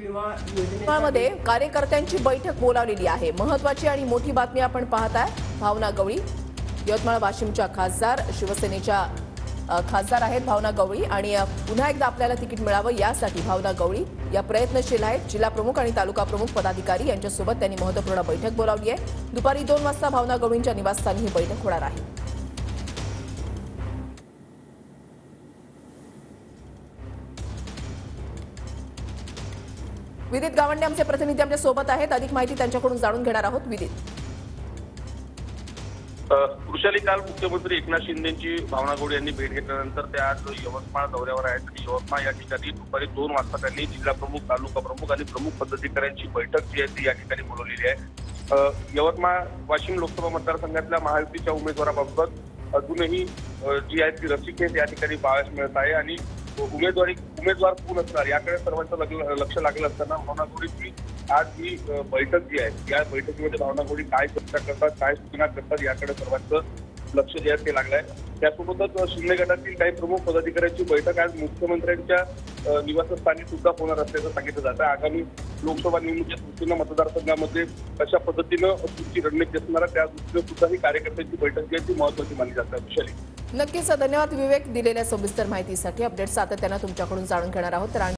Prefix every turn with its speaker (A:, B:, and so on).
A: विमा योजनेचा
B: मध्ये कार्यकर्त्यांची बैठक बोलावलेली आहे। महत्त्वाची आणि मोठी बातमी आपण पाहताय। भावना गवळी यवतमाळ वाशिमच्या खासदार शिवसेनेच्या खासदार आहेत भावना गवळी आणि पुन्हा एकदा आपल्याला तिकीट मिळावं यासाठी भावना गवळी या प्रयत्नशील आहेत। जिल्हा प्रमुख आणि तालुका प्रमुख पदाधिकारी यांच्यासोबत त्यांनी महत्त्वपूर्ण बैठक बोलावली आहे। दुपारी 2 वाजता भावना गवळींच्या निवासस्थानी ही बैठक होणार आहे। विदित गावंडे आमचे प्रतिनिधी आमच्या सोबत आहेत। अधिक माहिती त्यांच्याकडून जाणून घेणार आहोत। विदित,
C: वृषाली, काल मुख्यमंत्री एकनाथ शिंदेची भावना गवळी यांनी भेट घेतल्यानंतर ते आज यवतमाळ दौऱ्यावर आहेत आणि यवतमाळ या ठिकाणी दुपारी 2 वाजता त्यांनी जिल्हा प्रमुख, तालुका प्रमुख आणि प्रमुख पदाधिकाऱ्यांची बैठक जी आहे ती या ठिकाणी बोलवलेली आहे। यवतमाळ वाशिम लोकसभा मतदारसंघातल्या महायुतीच्या उमेदवाराबाबत अजूनही जी आहे ती रस्सीखेच या ठिकाणी पाहायला मिळत आहे आणि उमेदवार कोण असणार याकडे सर्वांचं लक्ष लागलं असताना भावना गवळी आज ही बैठक जी आहे या बैठकीमध्ये भावना गवळी काय चर्चा करतात, काय सूचना करतात याकडे सर्वांचं लक्ष जे आहे ते लागलं आहे। त्यासोबतच शिंदे गटातील काही प्रमुख पदाधिकाऱ्यांची बैठक आज मुख्यमंत्र्यांच्या निवासस्थानी सुद्धा होणार असल्याचं सांगितलं जातं। आगामी लोकसभा निवडणुकीच्या दृष्टीनं मतदारसंघामध्ये कशा पद्धतीनं पुढची रणनीती असणार त्या दृष्टीनं सुद्धा ही कार्यकर्त्यांची बैठक जी आहे ती महत्त्वाची मानली जाते। विशाली,
B: नक्कीच धन्यवाद विवेक दिलेल्या सविस्तर माहितीसाठी। अपडेट सातत्याने तुमच्याकडून जाणून घेणार आहोत।